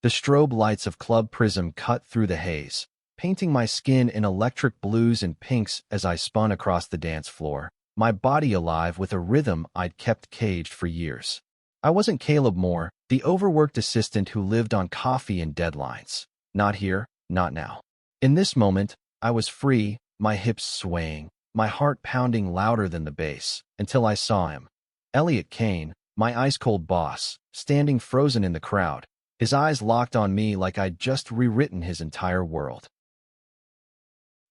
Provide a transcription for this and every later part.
The strobe lights of Club Prism cut through the haze, painting my skin in electric blues and pinks as I spun across the dance floor, my body alive with a rhythm I'd kept caged for years. I wasn't Caleb Moore, the overworked assistant who lived on coffee and deadlines. Not here, not now. In this moment, I was free, my hips swaying, my heart pounding louder than the bass, until I saw him. Elliot Kane, my ice-cold boss, standing frozen in the crowd, his eyes locked on me like I'd just rewritten his entire world.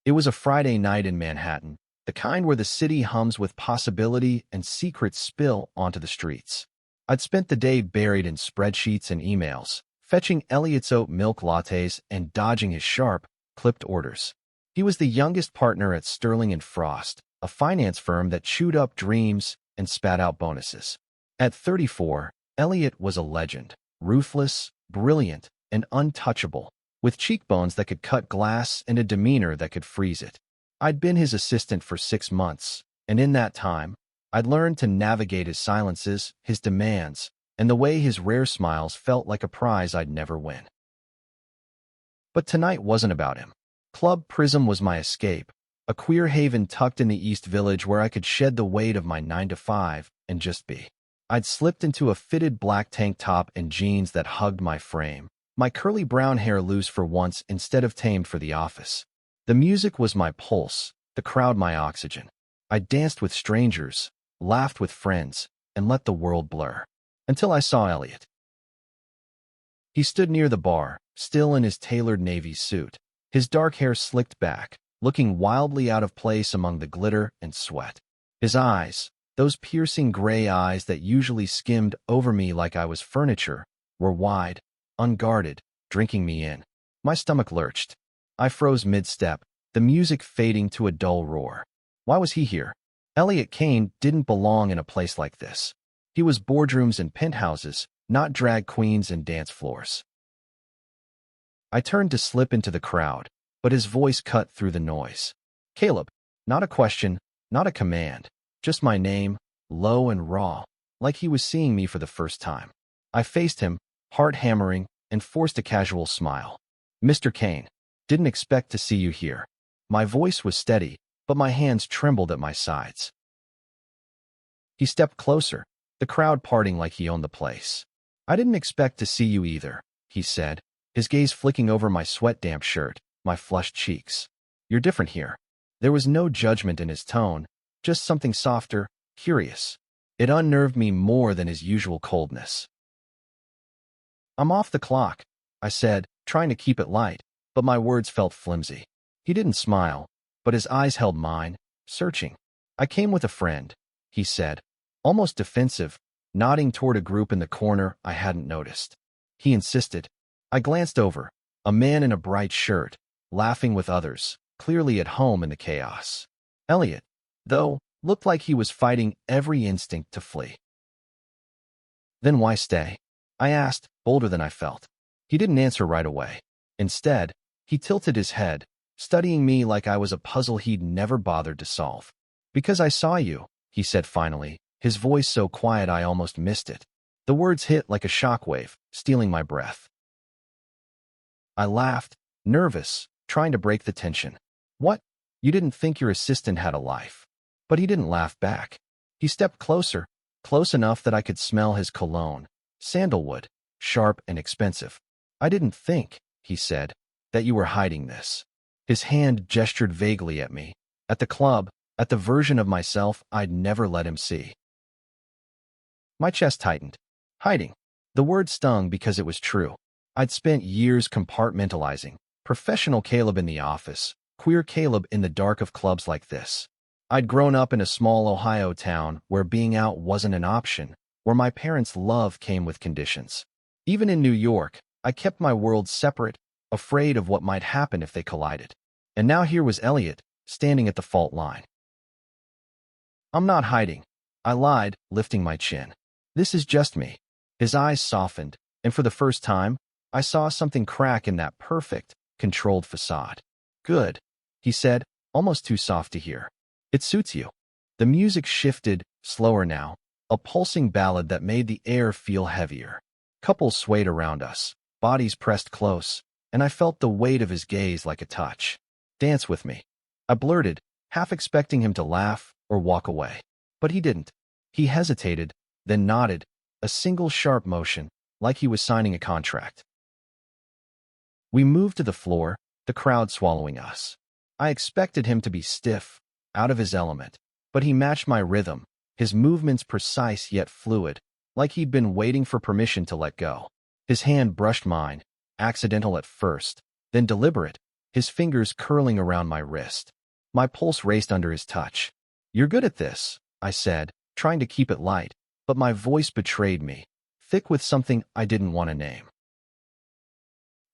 It was a Friday night in Manhattan, the kind where the city hums with possibility and secrets spill onto the streets. I'd spent the day buried in spreadsheets and emails, fetching Elliot's oat milk lattes and dodging his sharp, clipped orders. He was the youngest partner at Sterling & Frost, a finance firm that chewed up dreams and spat out bonuses. At 34, Elliot was a legend, ruthless, brilliant, and untouchable, with cheekbones that could cut glass and a demeanor that could freeze it. I'd been his assistant for 6 months, and in that time, I'd learned to navigate his silences, his demands, and the way his rare smiles felt like a prize I'd never win. But tonight wasn't about him. Club Prism was my escape, a queer haven tucked in the East Village where I could shed the weight of my 9-to-5 and just be. I'd slipped into a fitted black tank top and jeans that hugged my frame, my curly brown hair loose for once instead of tamed for the office. The music was my pulse, the crowd my oxygen. I danced with strangers, laughed with friends, and let the world blur. Until I saw Elliot. He stood near the bar, still in his tailored navy suit, his dark hair slicked back, looking wildly out of place among the glitter and sweat. His eyes, those piercing gray eyes that usually skimmed over me like I was furniture, were wide, unguarded, drinking me in. My stomach lurched. I froze mid-step, the music fading to a dull roar. Why was he here? Elliot Kane didn't belong in a place like this. He was boardrooms and penthouses, not drag queens and dance floors. I turned to slip into the crowd, but his voice cut through the noise. Caleb, not a question, not a command, just my name, low and raw, like he was seeing me for the first time. I faced him, heart hammering, and forced a casual smile. Mr. Kane, didn't expect to see you here. My voice was steady, but my hands trembled at my sides. He stepped closer, the crowd parting like he owned the place. I didn't expect to see you either, he said, his gaze flicking over my sweat-damp shirt, my flushed cheeks. You're different here. There was no judgment in his tone, just something softer, curious. It unnerved me more than his usual coldness. I'm off the clock, I said, trying to keep it light, but my words felt flimsy. He didn't smile, but his eyes held mine, searching. I came with a friend, he said, almost defensive, nodding toward a group in the corner I hadn't noticed. He insisted. I glanced over, a man in a bright shirt, laughing with others, clearly at home in the chaos. Elliot, though, looked like he was fighting every instinct to flee. Then why stay? I asked, bolder than I felt. He didn't answer right away. Instead, he tilted his head, studying me like I was a puzzle he'd never bothered to solve. Because I saw you, he said finally, his voice so quiet I almost missed it. The words hit like a shockwave, stealing my breath. I laughed, nervous, trying to break the tension. What? You didn't think your assistant had a life? But he didn't laugh back. He stepped closer, close enough that I could smell his cologne, sandalwood, sharp and expensive. I didn't think, he said, that you were hiding this. His hand gestured vaguely at me, at the club, at the version of myself I'd never let him see. My chest tightened. Hiding. The word stung because it was true. I'd spent years compartmentalizing, professional Caleb in the office, queer Caleb in the dark of clubs like this. I'd grown up in a small Ohio town where being out wasn't an option, where my parents' love came with conditions. Even in New York, I kept my world separate, afraid of what might happen if they collided. And now here was Elliot, standing at the fault line. I'm not hiding, I lied, lifting my chin. This is just me. His eyes softened, and for the first time, I saw something crack in that perfect, controlled facade. Good, he said, almost too soft to hear. It suits you. The music shifted, slower now, a pulsing ballad that made the air feel heavier. Couples swayed around us, bodies pressed close, and I felt the weight of his gaze like a touch. "Dance with me," I blurted, half expecting him to laugh or walk away. But he didn't. He hesitated, then nodded, a single sharp motion, like he was signing a contract. We moved to the floor, the crowd swallowing us. I expected him to be stiff, out of his element, but he matched my rhythm, his movements precise yet fluid, like he'd been waiting for permission to let go. His hand brushed mine, accidental at first, then deliberate, his fingers curling around my wrist. My pulse raced under his touch. "You're good at this," I said, trying to keep it light, but my voice betrayed me, thick with something I didn't want to name.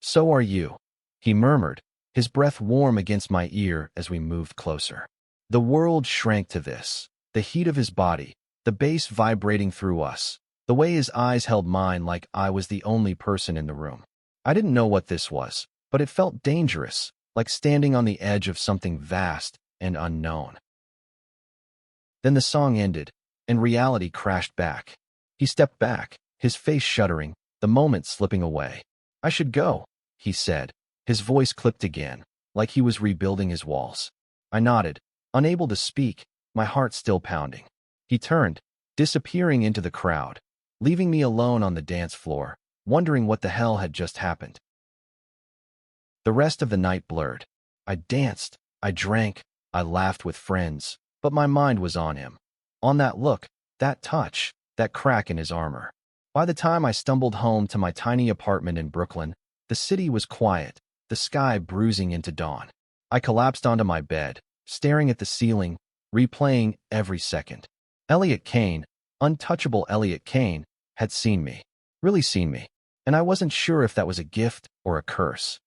"So are you," he murmured, his breath warm against my ear as we moved closer. The world shrank to this, the heat of his body, the bass vibrating through us, the way his eyes held mine like I was the only person in the room. I didn't know what this was, but it felt dangerous, like standing on the edge of something vast and unknown. Then the song ended, and reality crashed back. He stepped back, his face shuddering, the moment slipping away. "I should go," he said, his voice clipped again, like he was rebuilding his walls. I nodded, unable to speak, my heart still pounding. He turned, disappearing into the crowd, leaving me alone on the dance floor, wondering what the hell had just happened. The rest of the night blurred. I danced, I drank, I laughed with friends, but my mind was on him. On that look, that touch, that crack in his armor. By the time I stumbled home to my tiny apartment in Brooklyn, the city was quiet, the sky bruising into dawn. I collapsed onto my bed, staring at the ceiling, replaying every second. Elliot Kane, untouchable Elliot Kane, had seen me, really seen me, and I wasn't sure if that was a gift or a curse.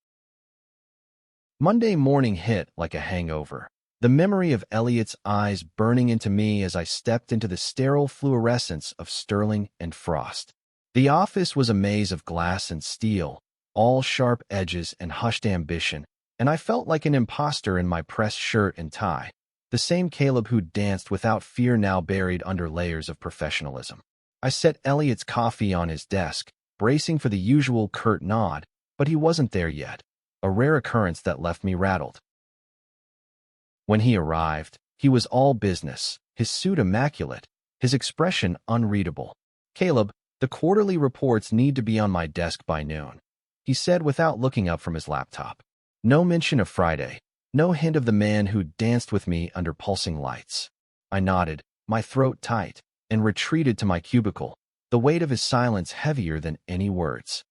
Monday morning hit like a hangover, the memory of Elliot's eyes burning into me as I stepped into the sterile fluorescence of Sterling and Frost. The office was a maze of glass and steel, all sharp edges and hushed ambition, and I felt like an imposter in my pressed shirt and tie, the same Caleb who danced without fear now buried under layers of professionalism. I set Elliot's coffee on his desk, bracing for the usual curt nod, but he wasn't there yet, a rare occurrence that left me rattled. When he arrived, he was all business, his suit immaculate, his expression unreadable. "Caleb, the quarterly reports need to be on my desk by noon," he said without looking up from his laptop. No mention of Friday, no hint of the man who danced with me under pulsing lights. I nodded, my throat tight, and retreated to my cubicle, the weight of his silence heavier than any words.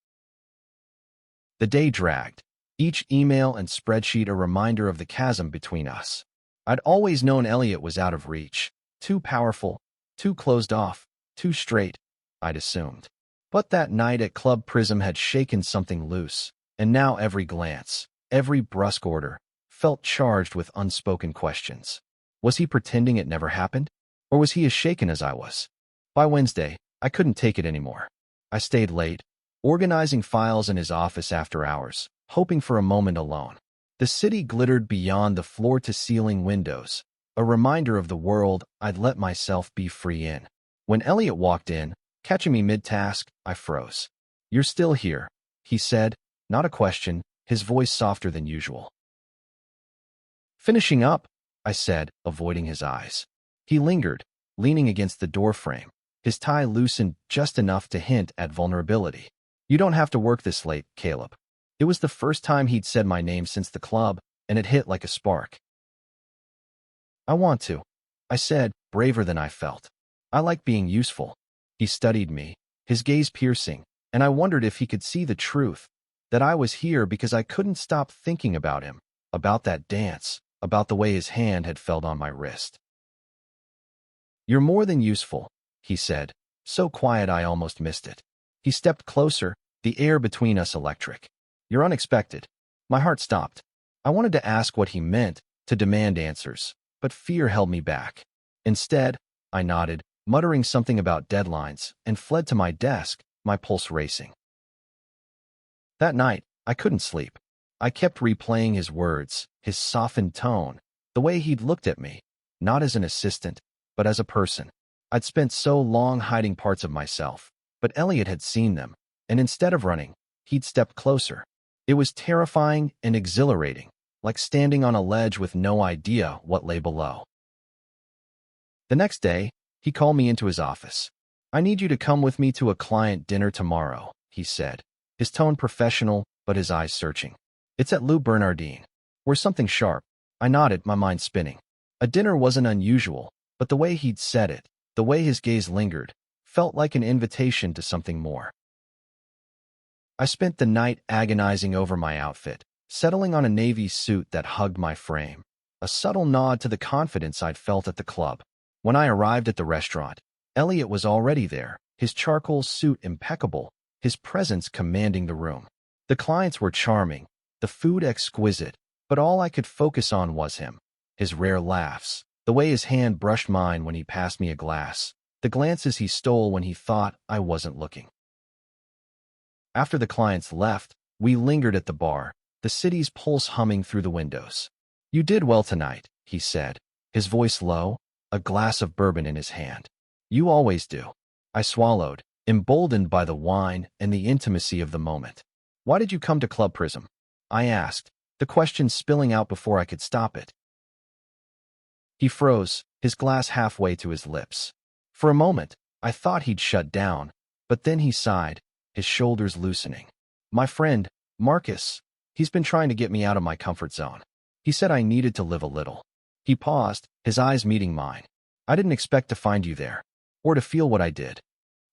The day dragged, each email and spreadsheet a reminder of the chasm between us. I'd always known Elliot was out of reach, too powerful, too closed off, too straight, I'd assumed. But that night at Club Prism had shaken something loose, and now every glance, every brusque order, felt charged with unspoken questions. Was he pretending it never happened? Or was he as shaken as I was? By Wednesday, I couldn't take it anymore. I stayed late, organizing files in his office after hours, hoping for a moment alone. The city glittered beyond the floor-to-ceiling windows, a reminder of the world I'd let myself be free in. When Elliot walked in, catching me mid-task, I froze. "You're still here," he said, not a question, his voice softer than usual. "Finishing up," I said, avoiding his eyes. He lingered, leaning against the doorframe, his tie loosened just enough to hint at vulnerability. "You don't have to work this late, Caleb." It was the first time he'd said my name since the club, and it hit like a spark. "I want to," I said, braver than I felt. "I like being useful." He studied me, his gaze piercing, and I wondered if he could see the truth, that I was here because I couldn't stop thinking about him, about that dance, about the way his hand had felt on my wrist. "You're more than useful," he said, so quiet I almost missed it. He stepped closer, the air between us electric. "You're unexpected." My heart stopped. I wanted to ask what he meant, to demand answers, but fear held me back. Instead, I nodded, muttering something about deadlines, and fled to my desk, my pulse racing. That night, I couldn't sleep. I kept replaying his words, his softened tone, the way he'd looked at me, not as an assistant, but as a person. I'd spent so long hiding parts of myself, but Elliot had seen them, and instead of running, he'd stepped closer. It was terrifying and exhilarating, like standing on a ledge with no idea what lay below. The next day, he called me into his office. "I need you to come with me to a client dinner tomorrow," he said, his tone professional but his eyes searching. "It's at Lou Bernardine. We're something sharp." I nodded, my mind spinning. A dinner wasn't unusual, but the way he'd said it, the way his gaze lingered, felt like an invitation to something more. I spent the night agonizing over my outfit, settling on a navy suit that hugged my frame, a subtle nod to the confidence I'd felt at the club. When I arrived at the restaurant, Elliot was already there, his charcoal suit impeccable, his presence commanding the room. The clients were charming, the food exquisite, but all I could focus on was him. His rare laughs, the way his hand brushed mine when he passed me a glass, the glances he stole when he thought I wasn't looking. After the clients left, we lingered at the bar, the city's pulse humming through the windows. "You did well tonight," he said, his voice low, a glass of bourbon in his hand. "You always do." I swallowed, emboldened by the wine and the intimacy of the moment. "Why did you come to Club Prism?" I asked, the question spilling out before I could stop it. He froze, his glass halfway to his lips. For a moment, I thought he'd shut down, but then he sighed, his shoulders loosening. "My friend, Marcus, he's been trying to get me out of my comfort zone. He said I needed to live a little." He paused, his eyes meeting mine. "I didn't expect to find you there, or to feel what I did."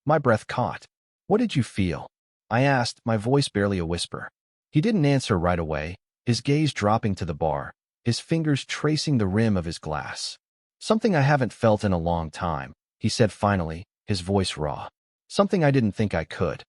My breath caught. "What did you feel?" I asked, my voice barely a whisper. He didn't answer right away, his gaze dropping to the bar, his fingers tracing the rim of his glass. "Something I haven't felt in a long time," he said finally, his voice raw. "Something I didn't think I could."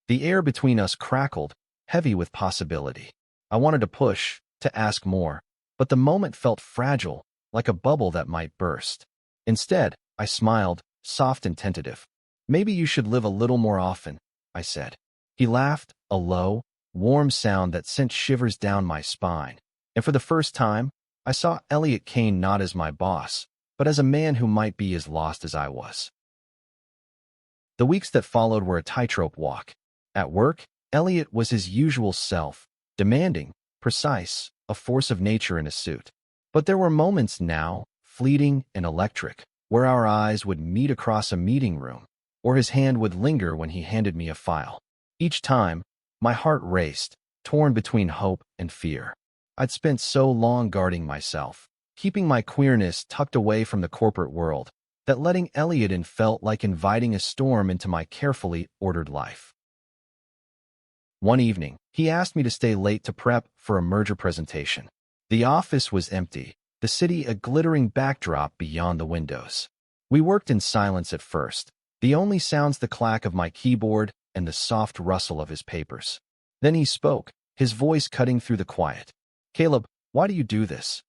The air between us crackled, heavy with possibility. I wanted to push, to ask more, but the moment felt fragile, like a bubble that might burst. Instead, I smiled, soft and tentative. "Maybe you should live a little more often," I said. He laughed, a low, warm sound that sent shivers down my spine. And for the first time, I saw Elliot Kane not as my boss, but as a man who might be as lost as I was. The weeks that followed were a tightrope walk. At work, Elliot was his usual self, demanding, precise, a force of nature in a suit. But there were moments now, fleeting and electric, where our eyes would meet across a meeting room, or his hand would linger when he handed me a file. Each time, my heart raced, torn between hope and fear. I'd spent so long guarding myself, keeping my queerness tucked away from the corporate world, that letting Elliot in felt like inviting a storm into my carefully ordered life. One evening, he asked me to stay late to prep for a merger presentation. The office was empty, the city a glittering backdrop beyond the windows. We worked in silence at first, the only sounds the clack of my keyboard and the soft rustle of his papers. Then he spoke, his voice cutting through the quiet. "Caleb, why do you do this?"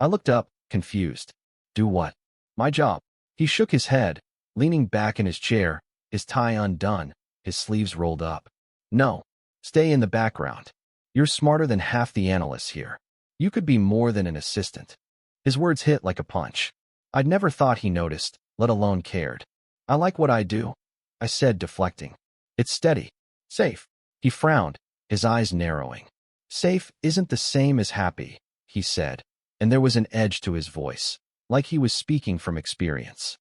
I looked up, confused. "Do what?" "My job." He shook his head, leaning back in his chair, his tie undone, his sleeves rolled up. "No. Stay in the background. You're smarter than half the analysts here. You could be more than an assistant." His words hit like a punch. I'd never thought he noticed, let alone cared. "I like what I do," I said, deflecting. "It's steady. Safe." He frowned, his eyes narrowing. "Safe isn't the same as happy," he said, and there was an edge to his voice, like he was speaking from experience.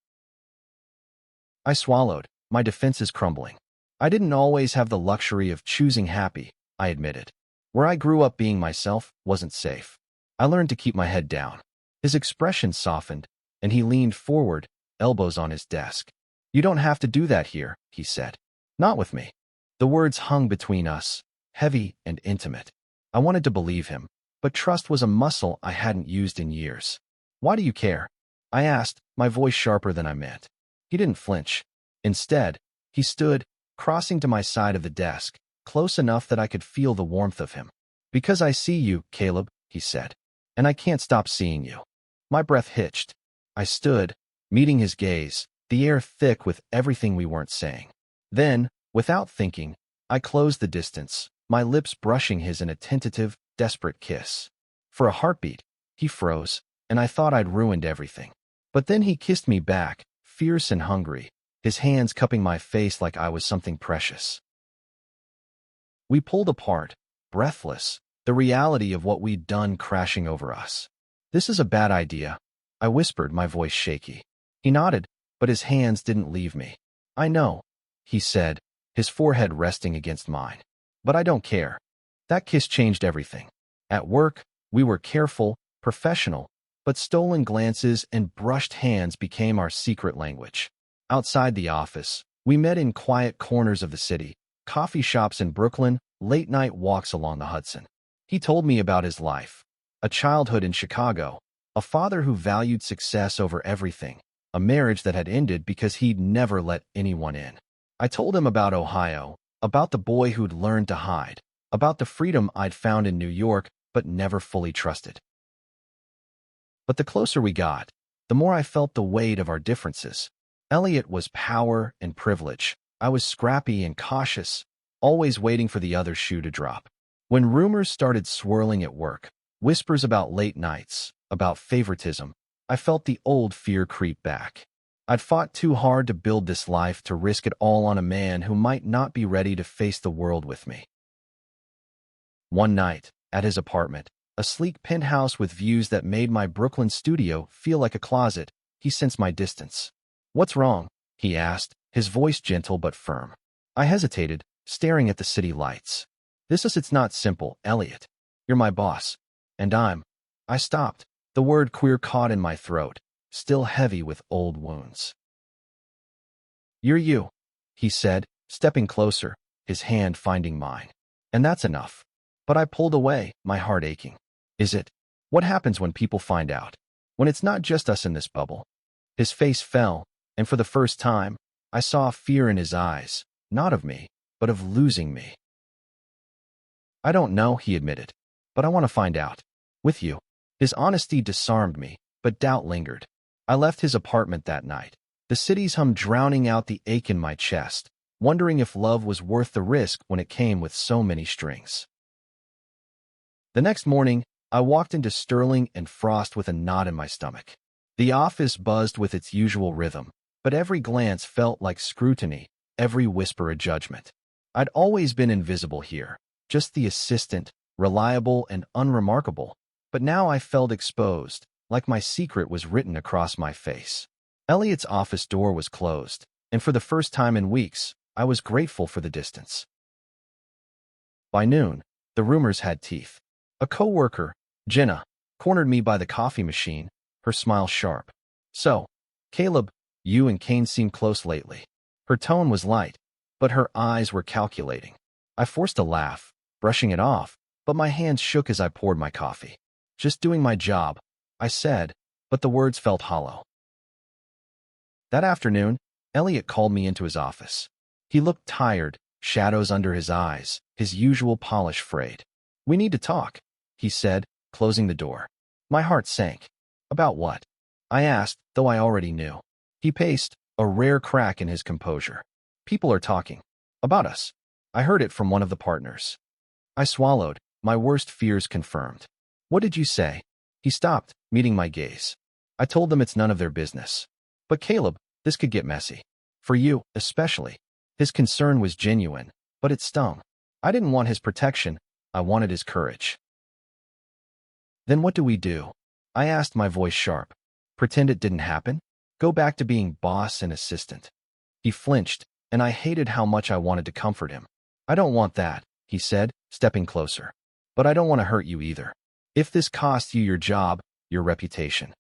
I swallowed, my defenses crumbling. I didn't always have the luxury of choosing happy, I admitted. Where I grew up being myself wasn't safe. I learned to keep my head down. His expression softened, and he leaned forward, elbows on his desk. "You don't have to do that here," he said. "Not with me." The words hung between us, heavy and intimate. I wanted to believe him, but trust was a muscle I hadn't used in years. "Why do you care?" I asked, my voice sharper than I meant. He didn't flinch. Instead, he stood, crossing to my side of the desk, close enough that I could feel the warmth of him. "Because I see you, Caleb," he said, "and I can't stop seeing you." My breath hitched. I stood, meeting his gaze, the air thick with everything we weren't saying. Then, without thinking, I closed the distance, my lips brushing his in a tentative, desperate kiss. For a heartbeat, he froze, and I thought I'd ruined everything. But then he kissed me back, fierce and hungry, his hands cupping my face like I was something precious. We pulled apart, breathless, the reality of what we'd done crashing over us. "This is a bad idea," I whispered, my voice shaky. He nodded, but his hands didn't leave me. "I know," he said, his forehead resting against mine. "But I don't care." That kiss changed everything. At work, we were careful, professional, but stolen glances and brushed hands became our secret language. Outside the office, we met in quiet corners of the city, coffee shops in Brooklyn, late-night walks along the Hudson. He told me about his life, a childhood in Chicago, a father who valued success over everything, a marriage that had ended because he'd never let anyone in. I told him about Ohio, about the boy who'd learned to hide, about the freedom I'd found in New York but never fully trusted. But the closer we got, the more I felt the weight of our differences. Elliot was power and privilege. I was scrappy and cautious, always waiting for the other shoe to drop. When rumors started swirling at work, whispers about late nights, about favoritism, I felt the old fear creep back. I'd fought too hard to build this life to risk it all on a man who might not be ready to face the world with me. One night, at his apartment, a sleek penthouse with views that made my Brooklyn studio feel like a closet, he sensed my distance. "What's wrong?" he asked, his voice gentle but firm. I hesitated, staring at the city lights. It's not simple, Elliot. You're my boss. And I stopped. The word queer caught in my throat, still heavy with old wounds. "You're you," he said, stepping closer, his hand finding mine. "And that's enough." But I pulled away, my heart aching. "Is it? What happens when people find out? When it's not just us in this bubble?" His face fell, and for the first time, I saw fear in his eyes, not of me, but of losing me. "I don't know," he admitted, "but I want to find out. With you." His honesty disarmed me, but doubt lingered. I left his apartment that night, the city's hum drowning out the ache in my chest, wondering if love was worth the risk when it came with so many strings. The next morning, I walked into Sterling and Frost with a knot in my stomach. The office buzzed with its usual rhythm, but every glance felt like scrutiny, every whisper a judgment. I'd always been invisible here, just the assistant, reliable and unremarkable, but now I felt exposed, like my secret was written across my face. Elliot's office door was closed, and for the first time in weeks, I was grateful for the distance. By noon, the rumors had teeth. A coworker, Jenna, cornered me by the coffee machine, her smile sharp. "So, Caleb, you and Kane seem close lately." Her tone was light, but her eyes were calculating. I forced a laugh, brushing it off, but my hands shook as I poured my coffee. "Just doing my job," I said, but the words felt hollow. That afternoon, Elliot called me into his office. He looked tired, shadows under his eyes, his usual polish frayed. "We need to talk," he said, closing the door. My heart sank. "About what?" I asked, though I already knew. He paced, a rare crack in his composure. "People are talking. About us. I heard it from one of the partners." I swallowed, my worst fears confirmed. "What did you say?" He stopped, meeting my gaze. "I told them it's none of their business. But Caleb, this could get messy. For you, especially." His concern was genuine, but it stung. I didn't want his protection, I wanted his courage. "Then what do we do?" I asked, my voice sharp. "Pretend it didn't happen? Go back to being boss and assistant?" He flinched, and I hated how much I wanted to comfort him. "I don't want that," he said, stepping closer. "But I don't want to hurt you either. If this costs you your job, your reputation,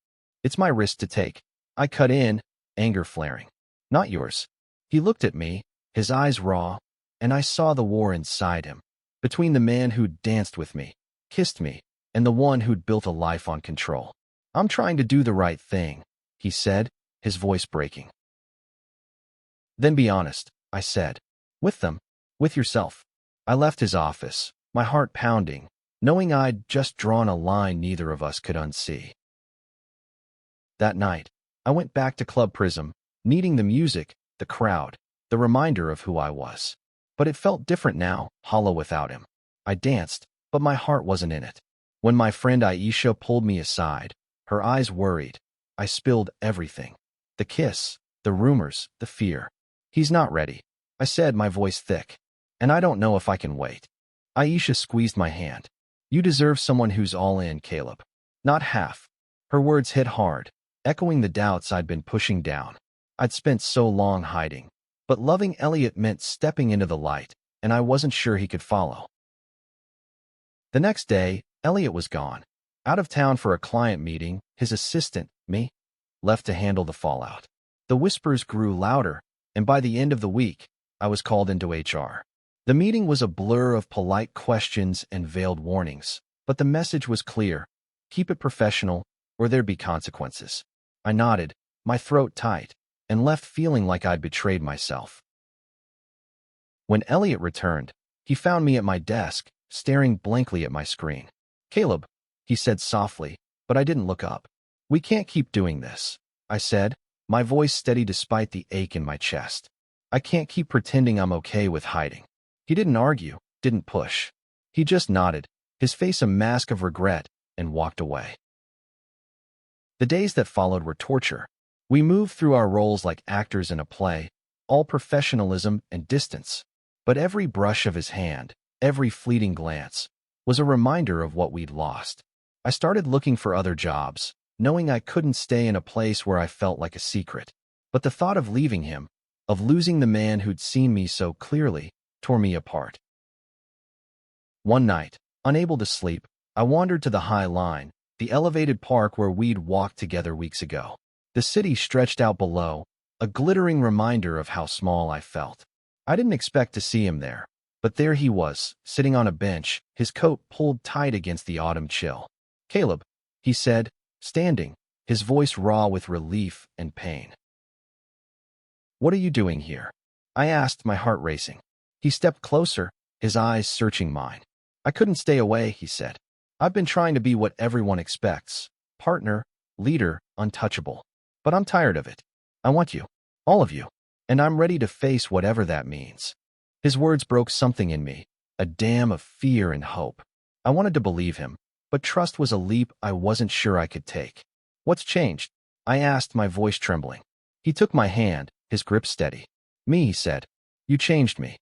it's my risk to take." I cut in, anger flaring. "Not yours." He looked at me, his eyes raw, and I saw the war inside him, between the man who'd danced with me, kissed me, and the one who'd built a life on control. "I'm trying to do the right thing," he said, his voice breaking. "Then be honest," I said. "With them. With yourself." I left his office, my heart pounding, knowing I'd just drawn a line neither of us could unsee. That night, I went back to Club Prism, needing the music, the crowd, the reminder of who I was. But it felt different now, hollow without him. I danced, but my heart wasn't in it. When my friend Aisha pulled me aside, her eyes worried, I spilled everything. The kiss, the rumors, the fear. "He's not ready," I said, my voice thick. "And I don't know if I can wait." Aisha squeezed my hand. You deserve someone who's all in, Caleb. Not half. Her words hit hard, echoing the doubts I'd been pushing down. I'd spent so long hiding. But loving Elliot meant stepping into the light, and I wasn't sure he could follow. The next day, Elliot was gone. Out of town for a client meeting, his assistant, me, left to handle the fallout. The whispers grew louder, and by the end of the week, I was called into HR. The meeting was a blur of polite questions and veiled warnings, but the message was clear. Keep it professional, or there'd be consequences. I nodded, my throat tight, and left feeling like I'd betrayed myself. When Elliot returned, he found me at my desk, staring blankly at my screen. Caleb, he said softly, but I didn't look up. We can't keep doing this, I said, my voice steady despite the ache in my chest. I can't keep pretending I'm okay with hiding. He didn't argue, didn't push. He just nodded, his face a mask of regret, and walked away. The days that followed were torture. We moved through our roles like actors in a play, all professionalism and distance. But every brush of his hand, every fleeting glance, was a reminder of what we'd lost. I started looking for other jobs, knowing I couldn't stay in a place where I felt like a secret. But the thought of leaving him, of losing the man who'd seen me so clearly, tore me apart. One night, unable to sleep, I wandered to the High Line, the elevated park where we'd walked together weeks ago. The city stretched out below, a glittering reminder of how small I felt. I didn't expect to see him there, but there he was, sitting on a bench, his coat pulled tight against the autumn chill. Caleb, he said, standing, his voice raw with relief and pain. What are you doing here? I asked, my heart racing. He stepped closer, his eyes searching mine. I couldn't stay away, he said. I've been trying to be what everyone expects. Partner, leader, untouchable. But I'm tired of it. I want you. All of you. And I'm ready to face whatever that means. His words broke something in me, a dam of fear and hope. I wanted to believe him, but trust was a leap I wasn't sure I could take. What's changed? I asked, my voice trembling. He took my hand, his grip steady. Me, he said. You changed me.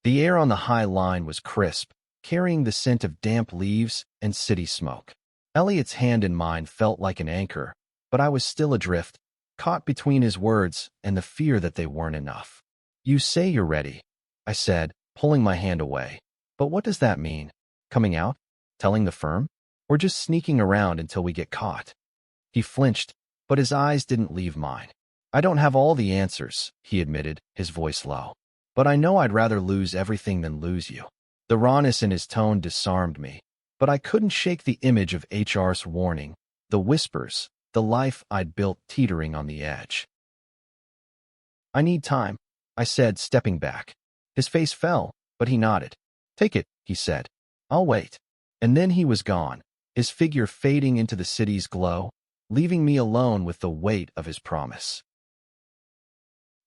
The air on the High Line was crisp, carrying the scent of damp leaves and city smoke. Elliot's hand in mine felt like an anchor, but I was still adrift, caught between his words and the fear that they weren't enough. You say you're ready, I said, pulling my hand away. But what does that mean? Coming out? Telling the firm? Or just sneaking around until we get caught? He flinched, but his eyes didn't leave mine. I don't have all the answers, he admitted, his voice low. But I know I'd rather lose everything than lose you. The rawness in his tone disarmed me, but I couldn't shake the image of HR's warning, the whispers, the life I'd built teetering on the edge. I need time, I said, stepping back. His face fell, but he nodded. Take it, he said. I'll wait. And then he was gone, his figure fading into the city's glow, leaving me alone with the weight of his promise.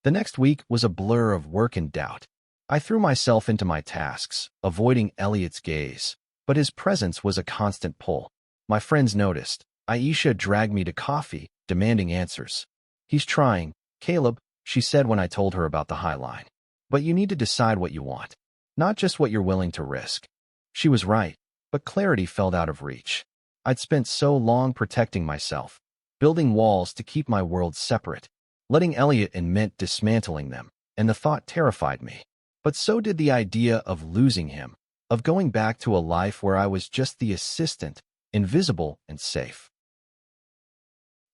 The next week was a blur of work and doubt. I threw myself into my tasks, avoiding Elliot's gaze, but his presence was a constant pull. My friends noticed. Aisha dragged me to coffee, demanding answers. He's trying, Caleb, she said when I told her about the High Line. But you need to decide what you want, not just what you're willing to risk. She was right, but clarity felt out of reach. I'd spent so long protecting myself, building walls to keep my world separate. Letting Elliot in meant dismantling them, and the thought terrified me. But so did the idea of losing him, of going back to a life where I was just the assistant, invisible and safe.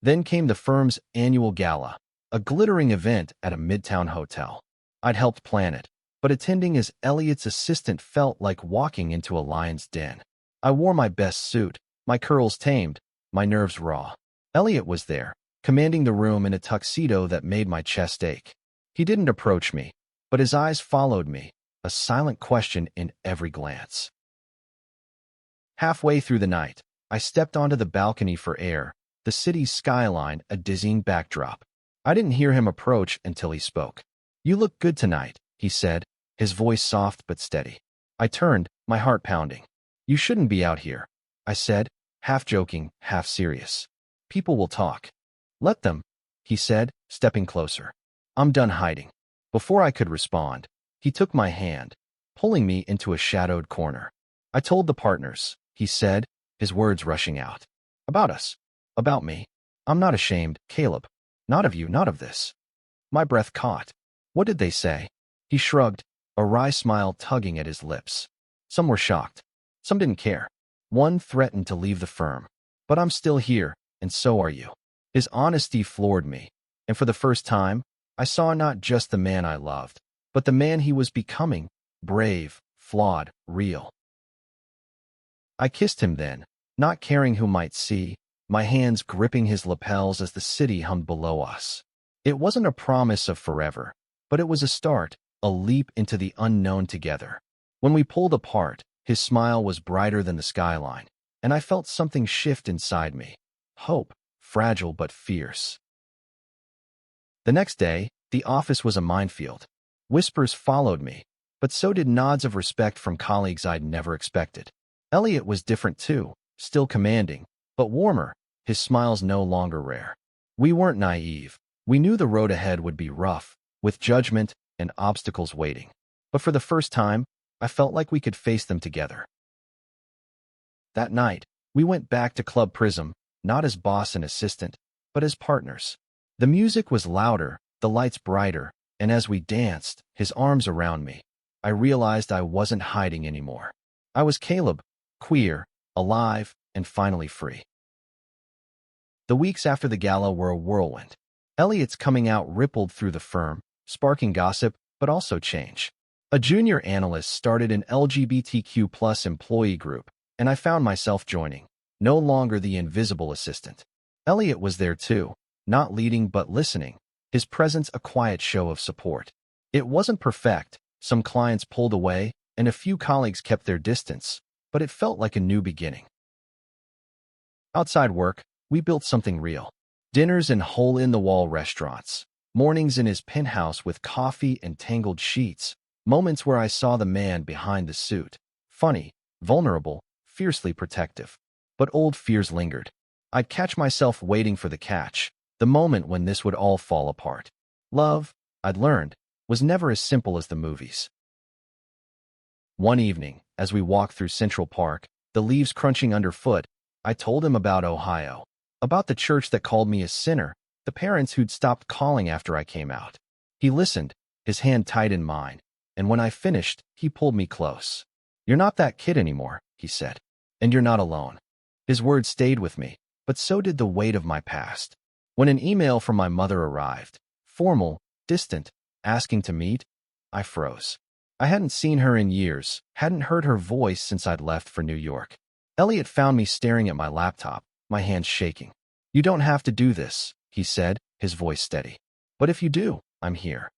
Then came the firm's annual gala, a glittering event at a midtown hotel. I'd helped plan it, but attending as Elliot's assistant felt like walking into a lion's den. I wore my best suit, my curls tamed, my nerves raw. Elliot was there, commanding the room in a tuxedo that made my chest ache. He didn't approach me, but his eyes followed me, a silent question in every glance. Halfway through the night, I stepped onto the balcony for air, the city's skyline a dizzying backdrop. I didn't hear him approach until he spoke. You look good tonight, he said, his voice soft but steady. I turned, my heart pounding. You shouldn't be out here, I said, half joking, half serious. People will talk. Let them, he said, stepping closer. I'm done hiding. Before I could respond, he took my hand, pulling me into a shadowed corner. I told the partners, he said, his words rushing out. About us. About me. I'm not ashamed, Caleb. Not of you, not of this. My breath caught. What did they say? He shrugged, a wry smile tugging at his lips. Some were shocked. Some didn't care. One threatened to leave the firm. But I'm still here, and so are you. His honesty floored me, and for the first time, I saw not just the man I loved, but the man he was becoming, brave, flawed, real. I kissed him then, not caring who might see, my hands gripping his lapels as the city hummed below us. It wasn't a promise of forever, but it was a start, a leap into the unknown together. When we pulled apart, his smile was brighter than the skyline, and I felt something shift inside me. Hope, fragile but fierce. The next day, the office was a minefield. Whispers followed me, but so did nods of respect from colleagues I'd never expected. Elliot was different too, still commanding, but warmer, his smiles no longer rare. We weren't naive. We knew the road ahead would be rough, with judgment and obstacles waiting. But for the first time, I felt like we could face them together. That night, we went back to Club Prism, not as boss and assistant, but as partners. The music was louder, the lights brighter, and as we danced, his arms around me, I realized I wasn't hiding anymore. I was Caleb, queer, alive, and finally free. The weeks after the gala were a whirlwind. Elliot's coming out rippled through the firm, sparking gossip, but also change. A junior analyst started an LGBTQ+ employee group, and I found myself joining, no longer the invisible assistant. Elliot was there too, not leading but listening, his presence a quiet show of support. It wasn't perfect, some clients pulled away, and a few colleagues kept their distance, but it felt like a new beginning. Outside work, we built something real. Dinners in hole-in-the-wall restaurants, mornings in his penthouse with coffee and tangled sheets, moments where I saw the man behind the suit, funny, vulnerable, fiercely protective. But old fears lingered. I'd catch myself waiting for the catch, the moment when this would all fall apart. Love, I'd learned, was never as simple as the movies. One evening, as we walked through Central Park, the leaves crunching underfoot, I told him about Ohio, about the church that called me a sinner, the parents who'd stopped calling after I came out. He listened, his hand tight in mine, and when I finished, he pulled me close. "You're not that kid anymore," he said, "and you're not alone." His words stayed with me, but so did the weight of my past. When an email from my mother arrived, formal, distant, asking to meet, I froze. I hadn't seen her in years, hadn't heard her voice since I'd left for New York. Elliot found me staring at my laptop, my hands shaking. "You don't have to do this," he said, his voice steady. "But if you do, I'm here."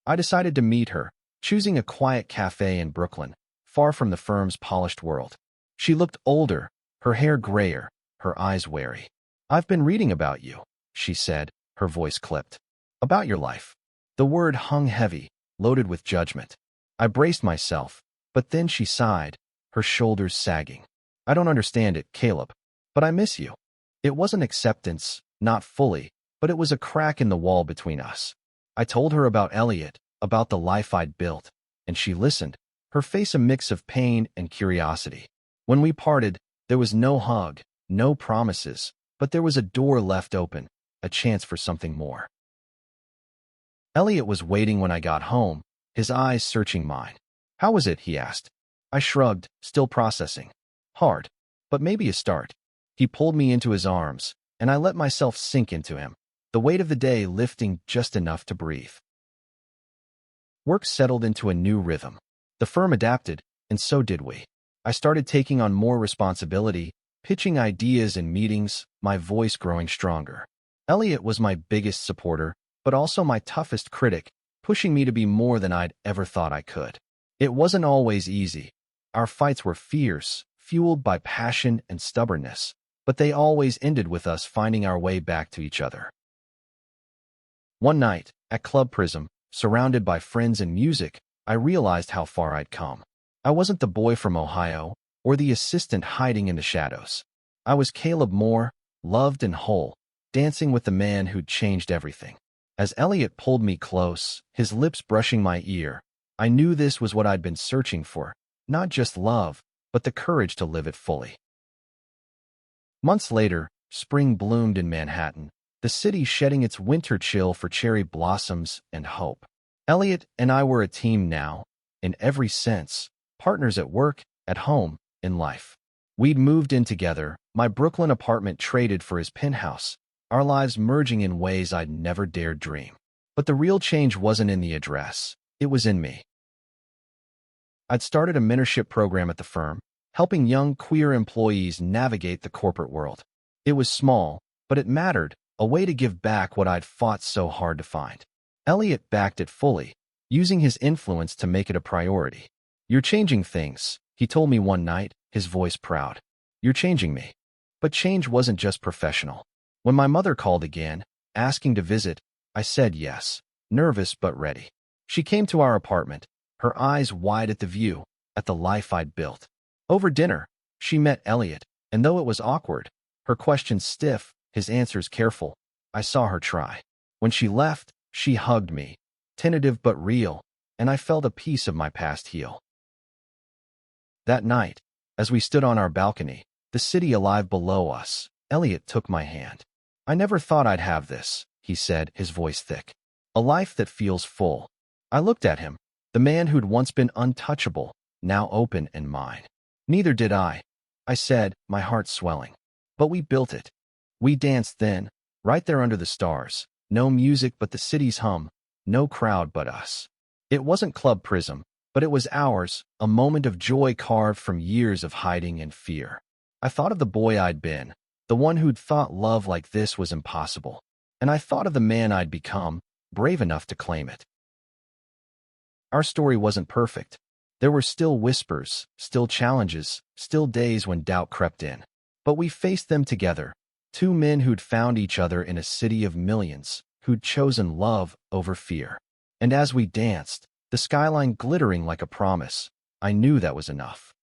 I decided to meet her, choosing a quiet cafe in Brooklyn, far from the firm's polished world. She looked older, her hair grayer, her eyes wary. "I've been reading about you," she said, her voice clipped. "About your life." The word hung heavy, loaded with judgment. I braced myself, but then she sighed, her shoulders sagging. "I don't understand it, Caleb, but I miss you." It wasn't acceptance, not fully, but it was a crack in the wall between us. I told her about Elliot, about the life I'd built, and she listened, her face a mix of pain and curiosity. When we parted, there was no hug, no promises, but there was a door left open, a chance for something more. Elliot was waiting when I got home, his eyes searching mine. "How was it?" he asked. I shrugged, still processing. "Hard, but maybe a start." He pulled me into his arms, and I let myself sink into him, the weight of the day lifting just enough to breathe. Work settled into a new rhythm. The firm adapted, and so did we. I started taking on more responsibility, pitching ideas in meetings, my voice growing stronger. Elliot was my biggest supporter, but also my toughest critic, pushing me to be more than I'd ever thought I could. It wasn't always easy. Our fights were fierce, fueled by passion and stubbornness, but they always ended with us finding our way back to each other. One night, at Club Prism, surrounded by friends and music, I realized how far I'd come. I wasn't the boy from Ohio, or the assistant hiding in the shadows. I was Caleb Moore, loved and whole, dancing with the man who'd changed everything. As Elliot pulled me close, his lips brushing my ear, I knew this was what I'd been searching for, not just love, but the courage to live it fully. Months later, spring bloomed in Manhattan, the city shedding its winter chill for cherry blossoms and hope. Elliot and I were a team now, in every sense, partners at work, at home, in life. We'd moved in together, my Brooklyn apartment traded for his penthouse, our lives merging in ways I'd never dared dream. But the real change wasn't in the address, it was in me. I'd started a mentorship program at the firm, helping young queer employees navigate the corporate world. It was small, but it mattered, a way to give back what I'd fought so hard to find. Elliot backed it fully, using his influence to make it a priority. "You're changing things," he told me one night, his voice proud. "You're changing me." But change wasn't just professional. When my mother called again, asking to visit, I said yes, nervous but ready. She came to our apartment, her eyes wide at the view, at the life I'd built. Over dinner, she met Elliot, and though it was awkward, her questions stiff, his answers careful, I saw her try. When she left, she hugged me, tentative but real, and I felt a piece of my past heal. That night, as we stood on our balcony, the city alive below us, Elliot took my hand. "I never thought I'd have this," he said, his voice thick. "A life that feels full." I looked at him, the man who'd once been untouchable, now open and mine. "Neither did I," I said, my heart swelling. "But we built it." We danced then, right there under the stars. No music but the city's hum, no crowd but us. It wasn't Club Prism, but it was ours, a moment of joy carved from years of hiding and fear. I thought of the boy I'd been, the one who'd thought love like this was impossible. And I thought of the man I'd become, brave enough to claim it. Our story wasn't perfect. There were still whispers, still challenges, still days when doubt crept in. But we faced them together, two men who'd found each other in a city of millions, who'd chosen love over fear. And as we danced, the skyline glittering like a promise, I knew that was enough.